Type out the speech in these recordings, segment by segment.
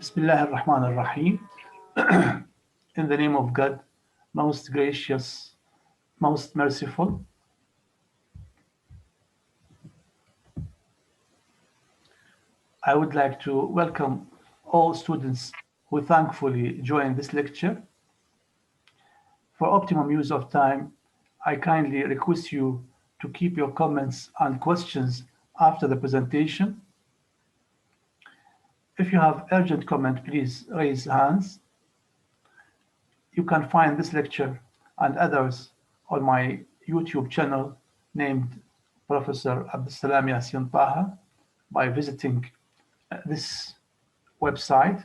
Bismillah ar-Rahman ar-Rahim. In the name of God, most gracious, most merciful. I would like to welcome all students who thankfully joined this lecture. For optimum use of time, I kindly request you to keep your comments and questions after the presentation. If you have urgent comment, please raise hands. You can find this lecture and others on my YouTube channel named Professor Abdulsalam Yassin Taha by visiting this website.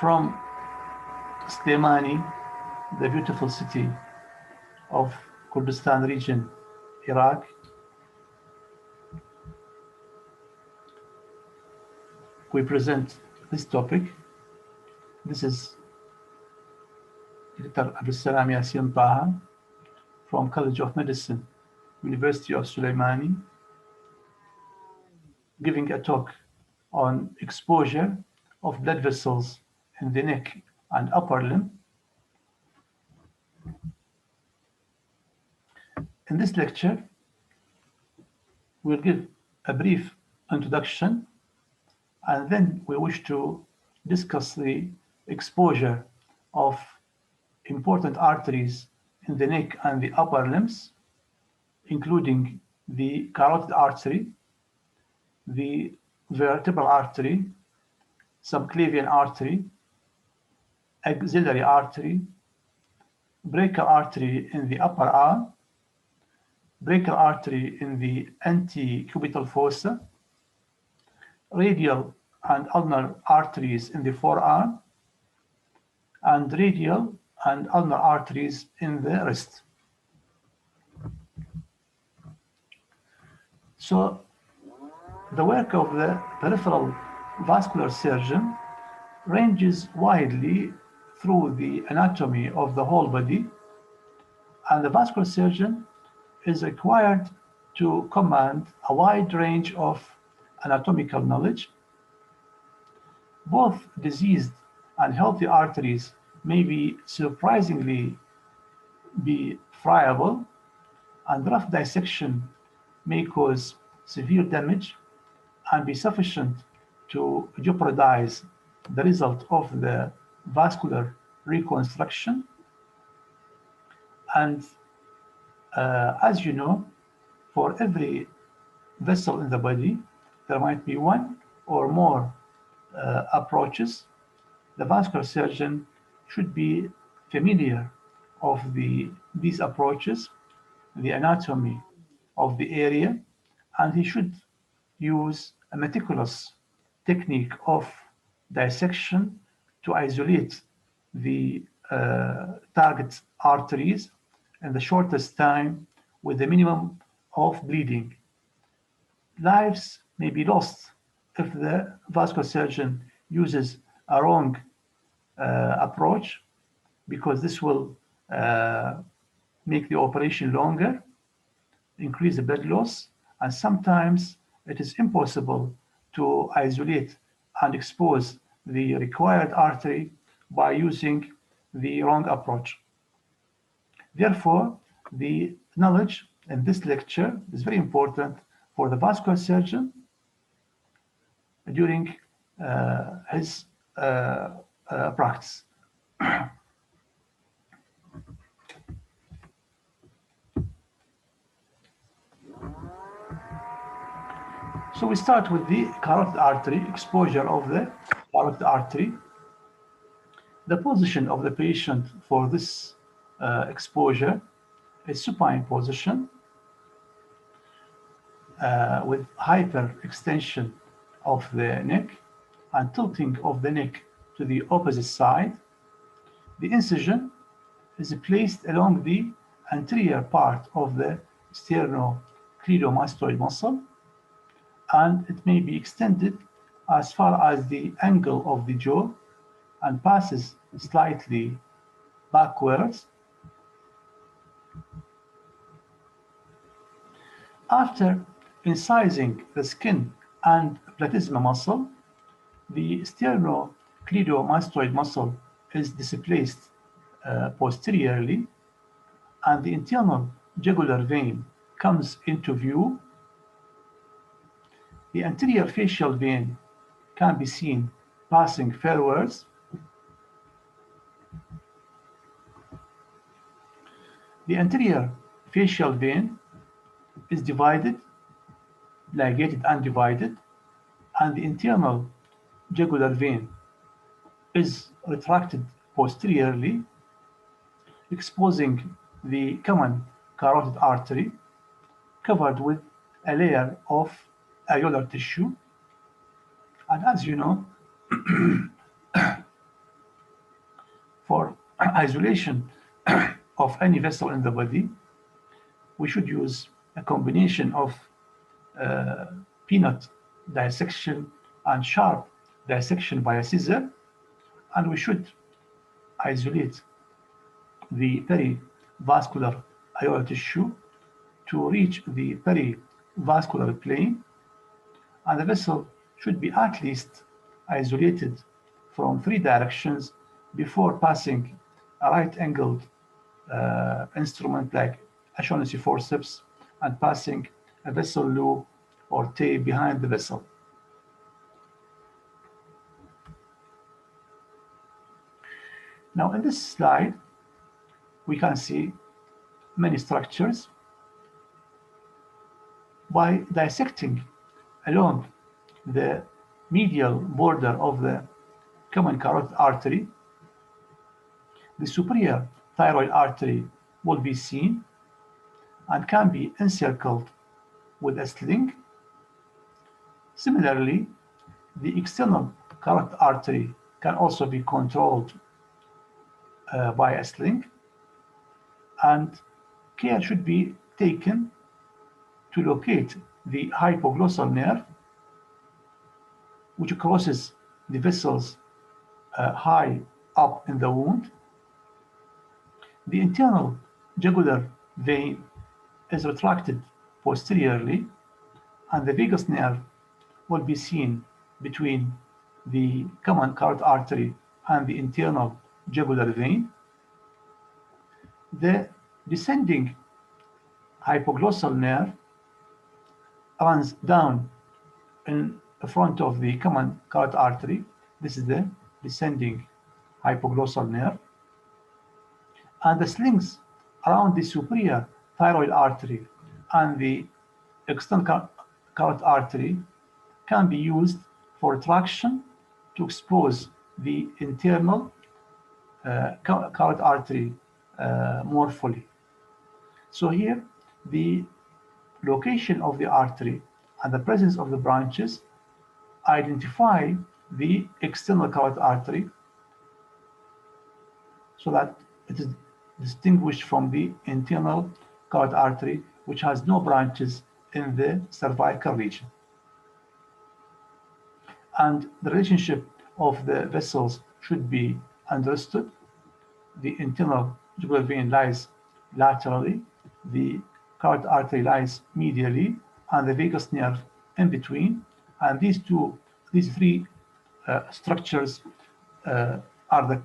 From Slemani, the beautiful city of Kurdistan region, Iraq, we present this topic. This is Dr. Abdulsalam Yassin Taha from College of Medicine, University of Sulaimani, giving a talk on exposure of blood vessels in the neck and upper limb. In this lecture, we'll give a brief introduction, and then we wish to discuss the exposure of important arteries in the neck and the upper limbs, including the carotid artery, the vertebral artery, subclavian artery, axillary artery, brachial artery in the upper arm, brachial artery in the antecubital fossa, radial and ulnar arteries in the forearm, and radial and ulnar arteries in the wrist. So the work of the peripheral vascular surgeon ranges widely through the anatomy of the whole body, and the vascular surgeon is required to command a wide range of anatomical knowledge. Both diseased and healthy arteries may be surprisingly be friable, and rough dissection may cause severe damage and be sufficient to jeopardize the result of the vascular reconstruction. And as you know, for every vessel in the body, there might be one or more approaches. The vascular surgeon should be familiar of these approaches, the anatomy of the area, and he should use a meticulous technique of dissection to isolate the target arteries in the shortest time with the minimum of bleeding. Lives may be lost if the vascular surgeon uses a wrong approach, because this will make the operation longer, increase the blood loss, and sometimes it is impossible to isolate and expose the required artery by using the wrong approach. Therefore, the knowledge in this lecture is very important for the vascular surgeon during his practice. So we start with the carotid artery, exposure of the carotid artery. The position of the patient for this exposure is supine position with hyperextension of the neck and tilting of the neck to the opposite side. The incision is placed along the anterior part of the sternocleidomastoid muscle, and it may be extended as far as the angle of the jaw and passes slightly backwards. After incising the skin and platysma muscle, the sternocleidomastoid muscle is displaced posteriorly, and the internal jugular vein comes into view. The anterior facial vein can be seen passing forwards. The anterior facial vein is divided, ligated and divided, and the internal jugular vein is retracted posteriorly, exposing the common carotid artery covered with a layer of areolar tissue. And as you know, for isolation of any vessel in the body, we should use a combination of peanut dissection and sharp dissection by a scissor, and we should isolate the perivascular areolar tissue to reach the perivascular plane, and the vessel should be at least isolated from 3 directions before passing a right-angled instrument like O'Shaughnessy forceps and passing a vessel loop or tape behind the vessel. Now in this slide, we can see many structures. By dissecting along the medial border of the common carotid artery, the superior thyroid artery will be seen and can be encircled with a sling. Similarly, the external carotid artery can also be controlled by a sling, and care should be taken to locate the hypoglossal nerve, which crosses the vessels high up in the wound. The internal jugular vein is retracted posteriorly, and the vagus nerve will be seen between the common carotid artery and the internal jugular vein. The descending hypoglossal nerve runs down in front of the common carotid artery. This is the descending hypoglossal nerve. And the slings around the superior thyroid artery and the external carotid artery can be used for traction to expose the internal carotid artery more fully. So here, the location of the artery and the presence of the branches identify the external carotid artery so that it is distinguished from the internal carotid artery, which has no branches in the cervical region. And the relationship of the vessels should be understood. The internal jugular vein lies laterally, the carotid artery lies medially, and the vagus nerve in between. And these three structures are the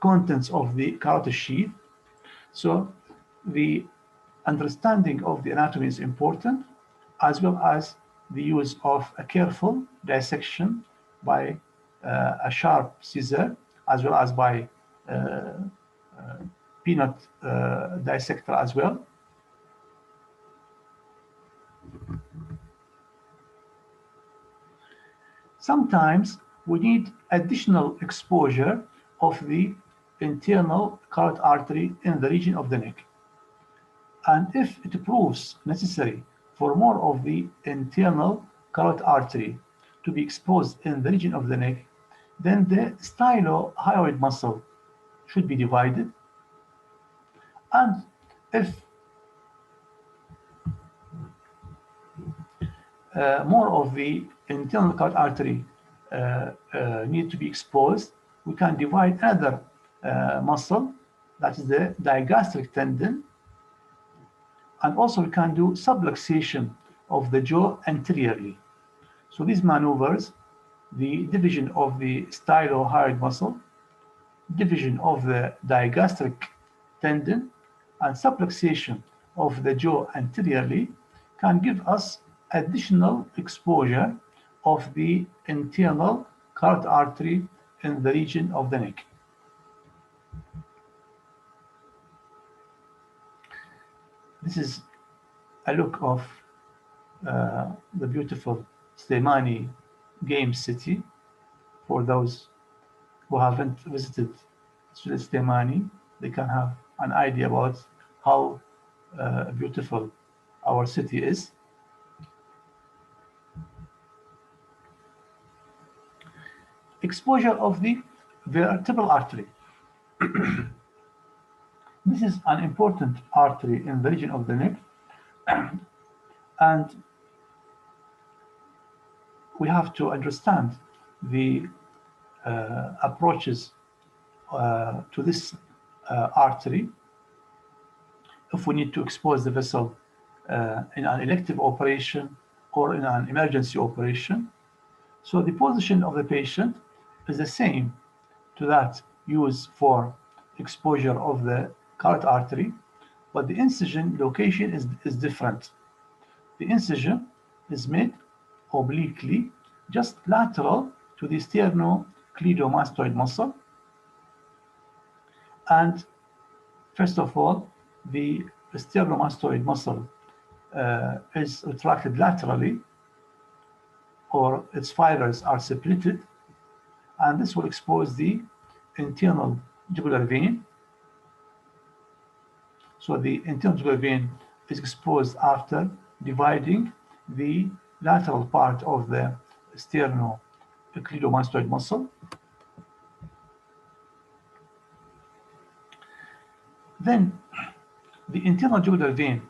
contents of the carotid sheath. So the understanding of the anatomy is important, as well as the use of a careful dissection by a sharp scissor, as well as by peanut dissector as well. Sometimes we need additional exposure of the internal carotid artery in the region of the neck. And if it proves necessary for more of the internal carotid artery to be exposed in the region of the neck, then the stylohyoid muscle should be divided. And if more of the internal carotid artery need to be exposed, we can divide another muscle, that is the digastric tendon. And also we can do subluxation of the jaw anteriorly. So these maneuvers, the division of the stylohyoid muscle, division of the digastric tendon, and subluxation of the jaw anteriorly, can give us additional exposure of the internal carotid artery in the region of the neck. This is a look of the beautiful Slimani game city. For those who haven't visited Slimani, they can have an idea about how beautiful our city is. Exposure of the vertebral artery. This is an important artery in the region of the neck, and we have to understand the approaches to this artery if we need to expose the vessel in an elective operation or in an emergency operation. So the position of the patient is the same to that used for exposure of the carotid artery, but the incision location is different. The incision is made obliquely, just lateral to the sternocleidomastoid muscle. And first of all, the sternomastoid muscle is retracted laterally, or its fibers are separated, and this will expose the internal jugular vein. So the internal jugular vein is exposed after dividing the lateral part of the sternocleidomastoid muscle. Then the internal jugular vein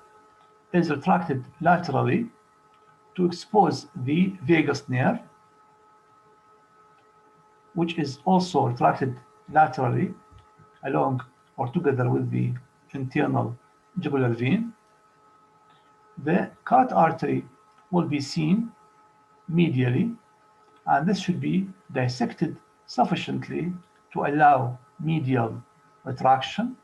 is retracted laterally to expose the vagus nerve, which is also retracted laterally along or together with the internal jugular vein. The carotid artery will be seen medially, and this should be dissected sufficiently to allow medial retraction.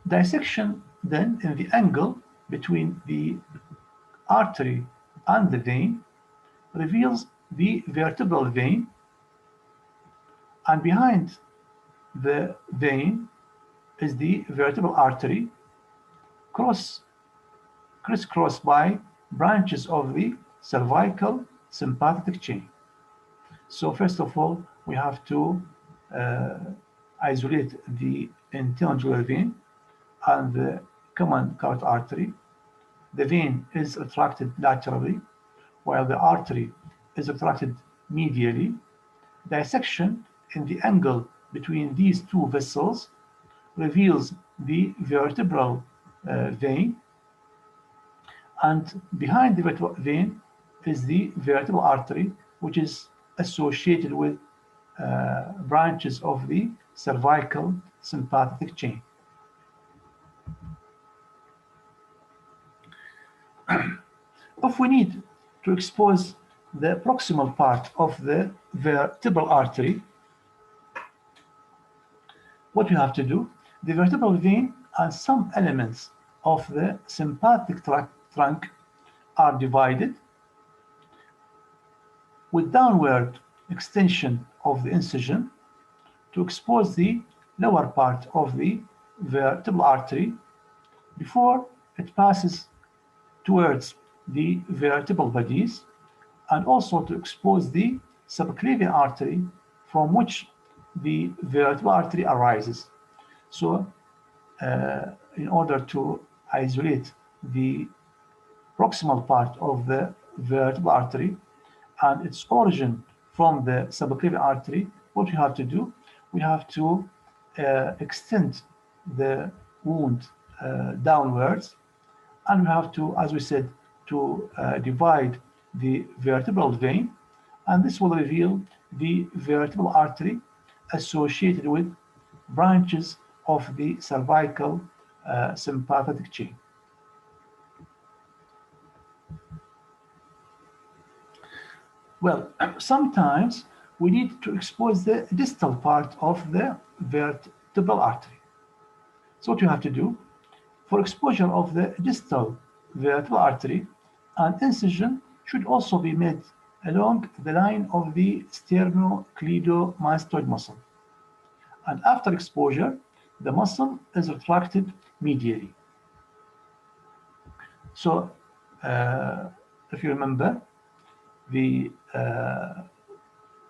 Dissection then in the angle between the artery and the vein reveals the vertebral vein, and behind the vein is the vertebral artery, crisscrossed by branches of the cervical sympathetic chain. So first of all, we have to isolate the internal jugular vein and the common carotid artery. The vein is retracted laterally, while the artery is retracted medially. Dissection in the angle between these two vessels reveals the vertebral vein, and behind the vertebral vein is the vertebral artery, which is associated with branches of the cervical sympathetic chain. If we need to expose the proximal part of the vertebral artery, what we have to do, the vertebral vein and some elements of the sympathetic trunk are divided with downward extension of the incision to expose the lower part of the vertebral artery before it passes towards the vertebral bodies, and also to expose the subclavian artery from which the vertebral artery arises. So in order to isolate the proximal part of the vertebral artery and its origin from the subclavian artery, what we have to do, we have to extend the wound downwards, and we have to, as we said, to divide the vertebral vein, and this will reveal the vertebral artery associated with branches of the cervical sympathetic chain. Well, sometimes we need to expose the distal part of the vertebral artery. So what you have to do, for exposure of the distal vertebral artery, an incision should also be made along the line of the sternocleidomastoid muscle. And after exposure, the muscle is retracted medially. So, if you remember, the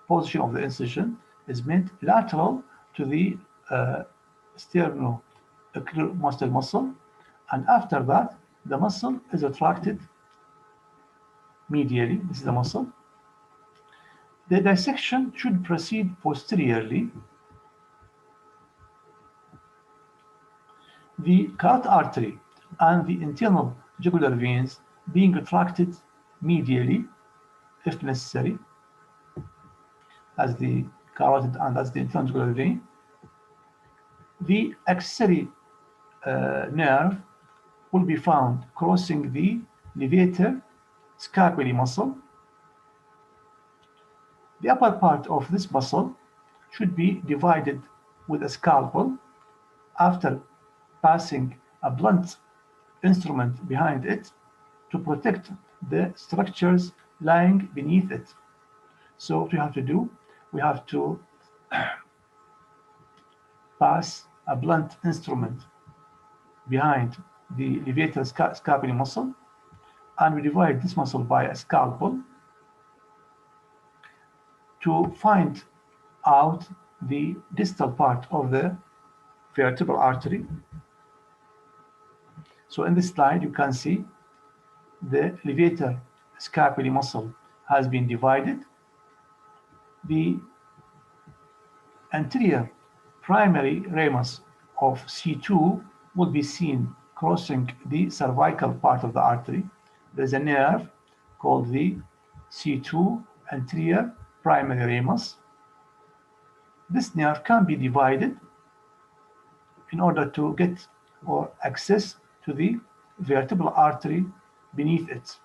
position of the incision is made lateral to the sternocleidomastoid muscle, and after that, the muscle is retracted medially. This is the muscle. The dissection should proceed posteriorly. The carotid artery and the internal jugular veins being retracted medially, if necessary, as the carotid and as the internal jugular vein. The axillary nerve will be found crossing the levator scapulae muscle. The upper part of this muscle should be divided with a scalpel after passing a blunt instrument behind it to protect the structures lying beneath it. So what we have to do, we have to pass a blunt instrument behind the levator scapulae muscle, and we divide this muscle by a scalpel to find out the distal part of the vertebral artery. So in this slide, you can see the levator scapulae muscle has been divided. The anterior primary ramus of C2 will be seen crossing the cervical part of the artery. There's a nerve called the C2 anterior primary ramus. This nerve can be divided in order to get or access to the vertebral artery beneath it.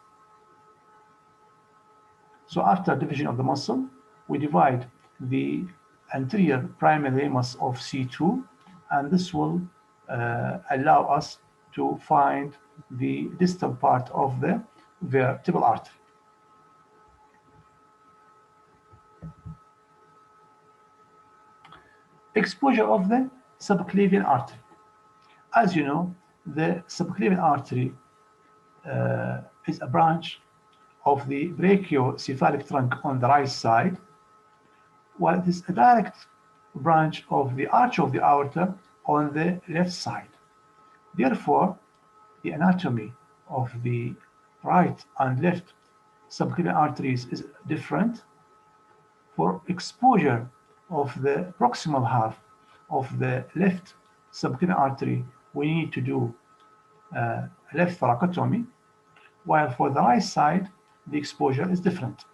So after division of the muscle, we divide the anterior primary ramus of C2, and this will allow us to find the distal part of the vertebral artery. Exposure of the subclavian artery. As you know, the subclavian artery is a branch of the brachiocephalic trunk on the right side, while it is a direct branch of the arch of the aorta on the left side. Therefore, the anatomy of the right and left subclavian arteries is different. For exposure of the proximal half of the left subclavian artery, we need to do left thoracotomy, while for the right side, the exposure is different.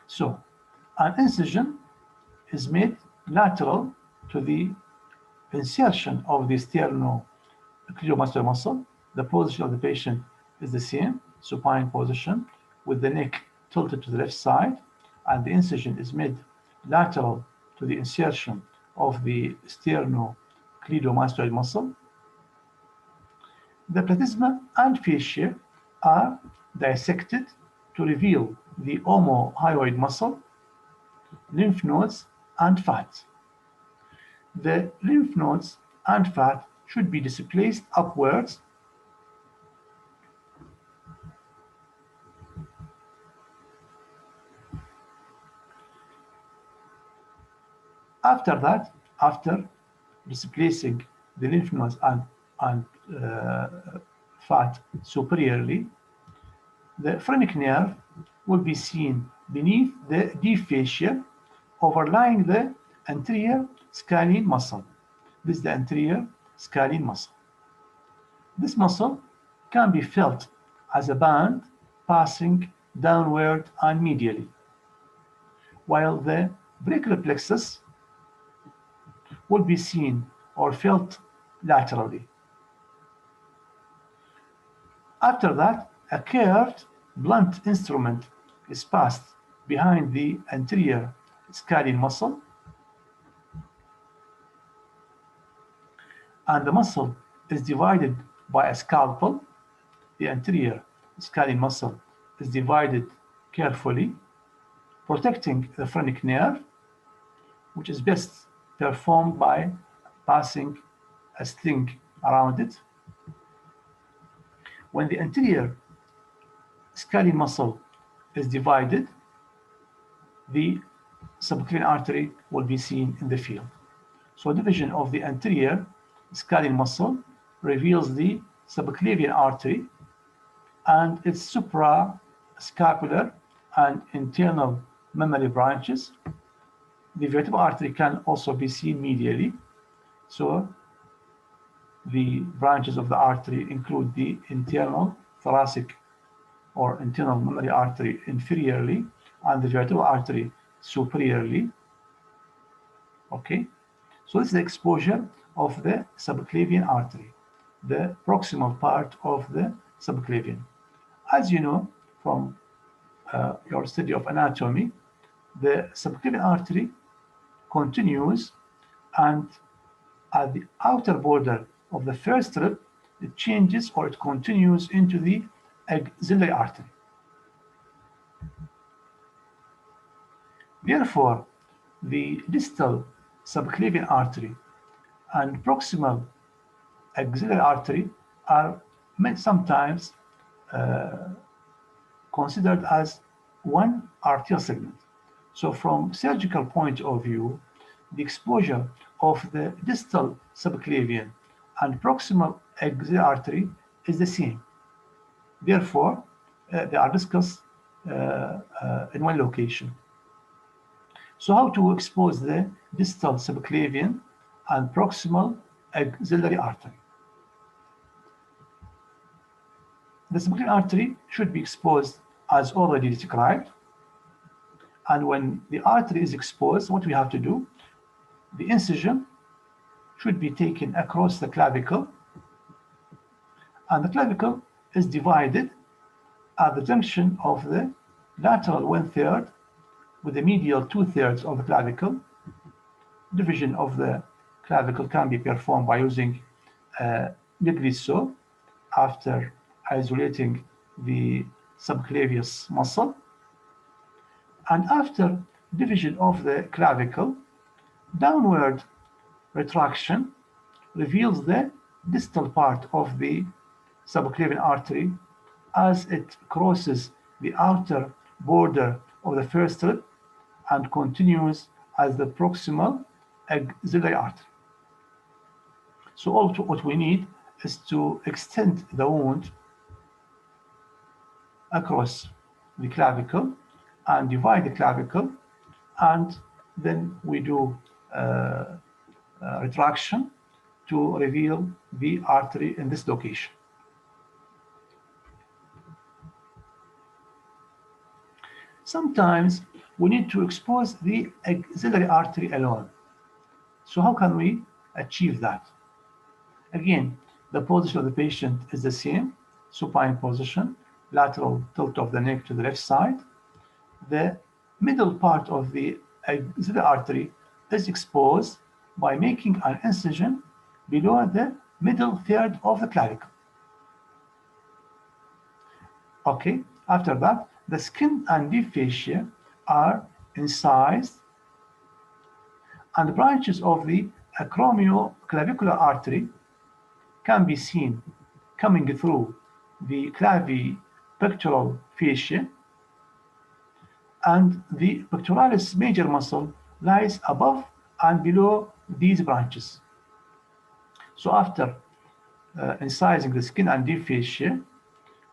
So, an incision is made lateral to the insertion of the sternocleidomastoid muscle. The position of the patient is the same, supine position, with the neck tilted to the left side, and the incision is made lateral to the insertion of the sternocleidomastoid muscle. The platysma and fascia are dissected to reveal the omohyoid muscle, lymph nodes, and fat. The lymph nodes and fat should be displaced upwards after displacing the lymph nodes and fat superiorly, the phrenic nerve will be seen beneath the deep fascia overlying the anterior scalene muscle. This is the anterior scalene muscle. This muscle can be felt as a band passing downward and medially. while the brachial plexus will be seen or felt laterally. After that, a curved, blunt instrument is passed behind the anterior scalene muscle, and the muscle is divided by a scalpel. The anterior scalene muscle is divided carefully, protecting the phrenic nerve, which is best performed by passing a sling around it. When the anterior scalene muscle is divided, the subclavian artery will be seen in the field. So division of the anterior scalene muscle reveals the subclavian artery and its suprascapular and internal mammary branches. The vertebral artery can also be seen medially. So the branches of the artery include the internal thoracic or internal mammary artery inferiorly and the vertebral artery superiorly. Okay, so this is the exposure of the subclavian artery, the proximal part of the subclavian. As you know from your study of anatomy, the subclavian artery continues, and at the outer border of the first rib, it changes or it continues into the axillary artery. Therefore, the distal subclavian artery and proximal axillary artery are sometimes considered as one arterial segment. So from surgical point of view, the exposure of the distal subclavian and proximal axillary artery is the same. Therefore, they are discussed in one location. So how to expose the distal subclavian and proximal axillary artery? The subclavian artery should be exposed as already described. And when the artery is exposed, what we have to do, the incision should be taken across the clavicle, and the clavicle is divided at the junction of the lateral 1/3 with the medial 2/3 of the clavicle. Division of the clavicle can be performed by using Legris saw after isolating the subclavius muscle. And after division of the clavicle, downward retraction reveals the distal part of the subclavian artery as it crosses the outer border of the first rib and continues as the proximal axillary artery. So all what we need is to extend the wound across the clavicle and divide the clavicle, and then we do retraction to reveal the artery in this location. Sometimes we need to expose the axillary artery alone. So how can we achieve that? Again, the position of the patient is the same, supine position, lateral tilt of the neck to the left side. The middle part of the axillary artery is exposed by making an incision below the middle third of the clavicle. Okay, after that, the skin and deep fascia are incised, and the branches of the acromioclavicular artery can be seen coming through the clavipectoral fascia, and the pectoralis major muscle lies above and below these branches. So after incising the skin and deep fascia,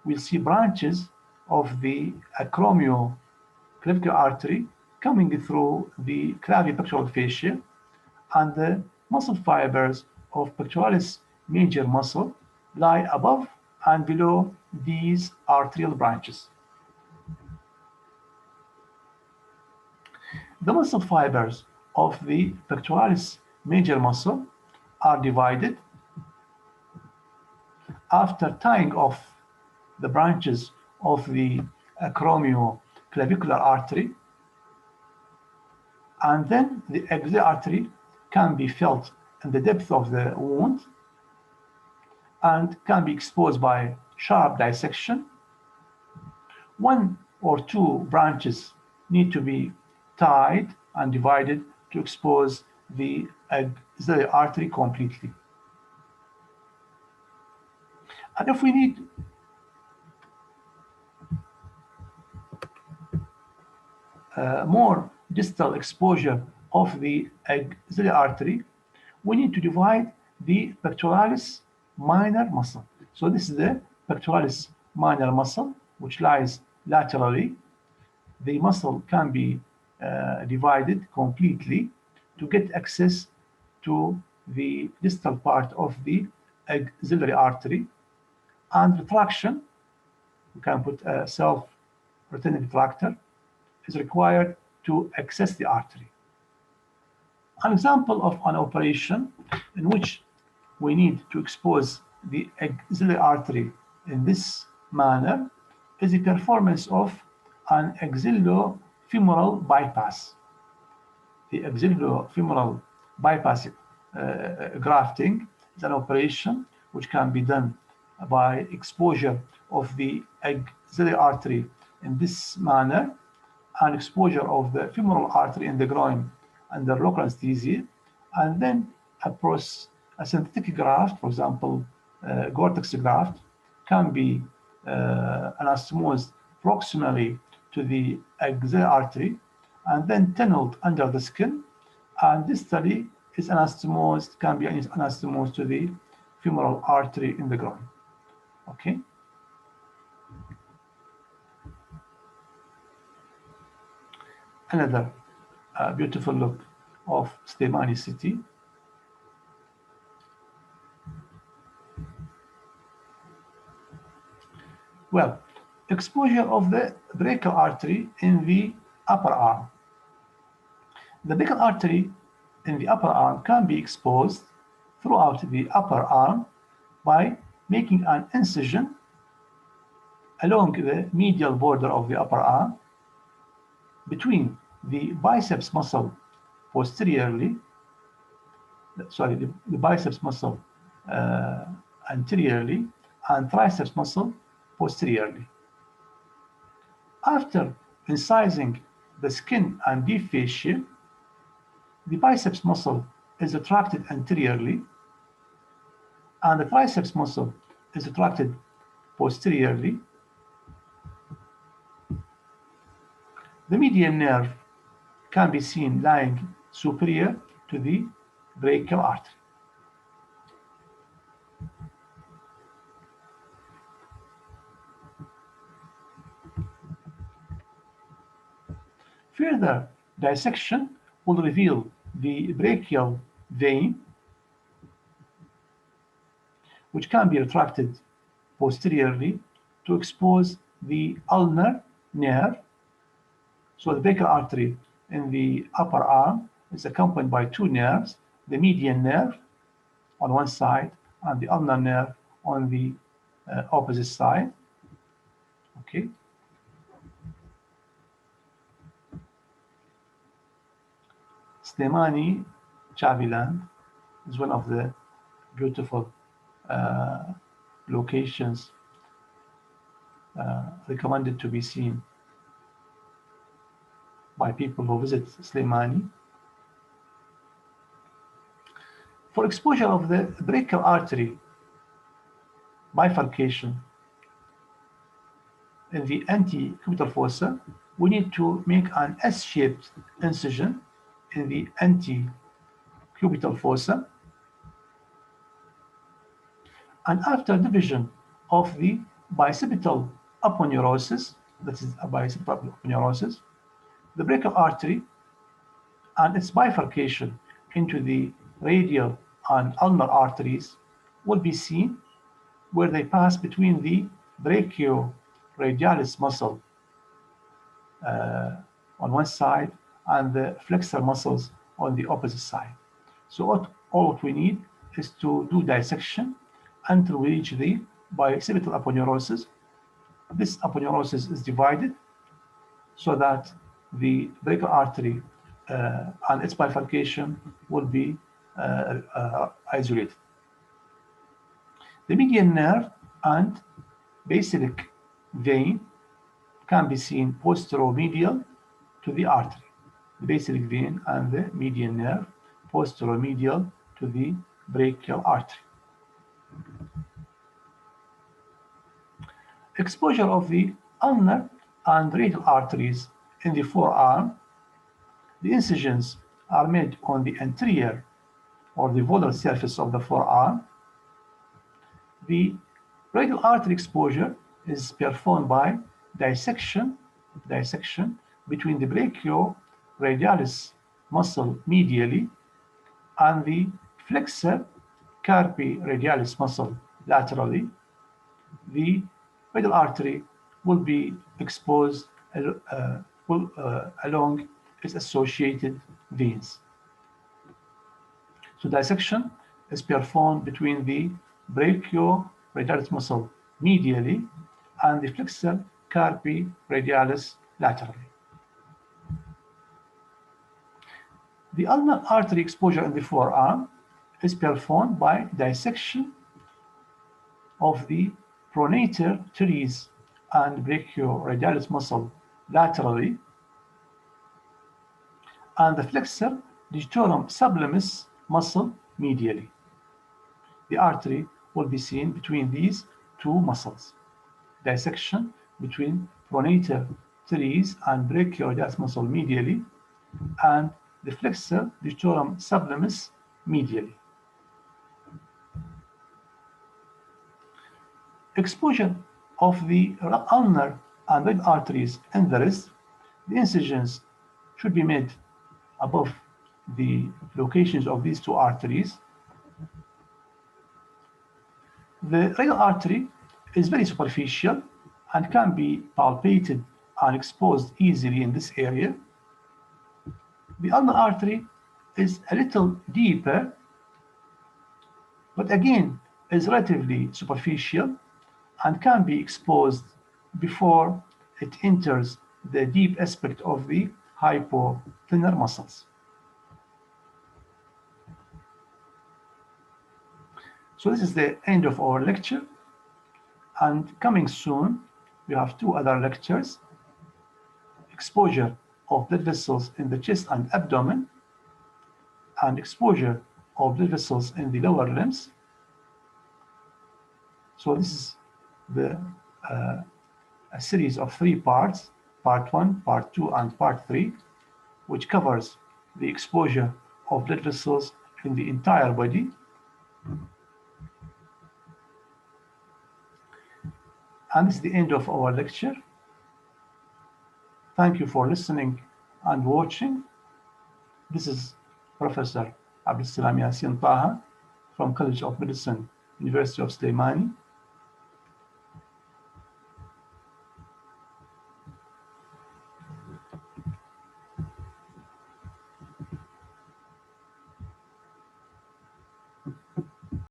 we'll see branches of the acromioclavicular artery coming through the clavipectoral fascia, and the muscle fibers of pectoralis major muscle lie above and below these arterial branches. The muscle fibers of the pectoralis major muscle are divided after tying off the branches of the acromioclavicular artery, and then the axillary artery can be felt in the depth of the wound and can be exposed by sharp dissection. One or two branches need to be tied and divided to expose the axillary artery completely. And if we need more distal exposure of the axillary artery, we need to divide the pectoralis minor muscle. So this is the pectoralis minor muscle, which lies laterally. The muscle can be divided completely to get access to the distal part of the axillary artery. And retraction, we can put a self-retaining retractor, is required to access the artery. An example of an operation in which we need to expose the axillary artery in this manner is the performance of an axillofemoral bypass. The axillofemoral bypass grafting is an operation which can be done by exposure of the axillary artery in this manner and exposure of the femoral artery in the groin under local anesthesia, and then a synthetic graft, for example, Gore-Tex graft, can be anastomosed proximally to the axillary artery and then tunneled under the skin, and distally is anastomosed, can be anastomosed to the femoral artery in the groin. Okay. Another beautiful look of Slimani city. Well, exposure of the brachial artery in the upper arm. The brachial artery in the upper arm can be exposed throughout the upper arm by making an incision along the medial border of the upper arm between the biceps muscle posteriorly, the biceps muscle anteriorly and triceps muscle posteriorly. After incising the skin and deep fascia, the biceps muscle is retracted anteriorly and the triceps muscle is retracted posteriorly. The median nerve can be seen lying superior to the brachial artery. Further dissection will reveal the brachial vein, which can be retracted posteriorly to expose the ulnar nerve. So the brachial artery in the upper arm is accompanied by two nerves, the median nerve on one side and the ulnar nerve on the opposite side. Okay. Slimani Chaviland is one of the beautiful locations recommended to be seen by people who visit Slimani. For exposure of the brachial artery bifurcation in the antecubital fossa, we need to make an S-shaped incision in the antecubital fossa. And after division of the bicipital aponeurosis, that is a bicipital aponeurosis, the brachial artery and its bifurcation into the radial and ulnar arteries will be seen where they pass between the brachioradialis muscle on one side and the flexor muscles on the opposite side. So all we need is to do dissection until we reach the bicipital aponeurosis. This aponeurosis is divided so that the brachial artery and its bifurcation will be isolated. The median nerve and basilic vein can be seen posteromedial to the artery. The basilic vein and the median nerve posteromedial to the brachial artery. Exposure of the ulnar and radial arteries in the forearm. The incisions are made on the anterior or the volar surface of the forearm. The radial artery exposure is performed by dissection between the brachioradialis muscle medially and the flexor carpi radialis muscle laterally. The radial artery will be exposed along its associated veins. So dissection is performed between the brachioradialis muscle medially and the flexor carpi radialis laterally. The ulnar artery exposure in the forearm is performed by dissection of the pronator teres and brachioradialis muscle laterally and the flexor digitorum sublimis muscle medially. The artery will be seen between these two muscles. Dissection between pronator teres and brachioradialis muscle medially and the flexor digitorum sublimis medially. Exposure of the ulnar and radial arteries in the wrist. The incisions should be made above the locations of these two arteries. The radial artery is very superficial and can be palpated and exposed easily in this area. The ulnar artery is a little deeper, but again is relatively superficial and can be exposed before it enters the deep aspect of the hypothenor muscles. So this is the end of our lecture, and coming soon we have two other lectures: exposure of blood vessels in the chest and abdomen, and exposure of blood vessels in the lower limbs. So this is a series of 3 parts, part 1, part 2, and part 3, which covers the exposure of blood vessels in the entire body. And this is the end of our lecture. Thank you for listening and watching. This is Professor Abdulsalam Yassin Taha from College of Medicine, University of Sulaimani.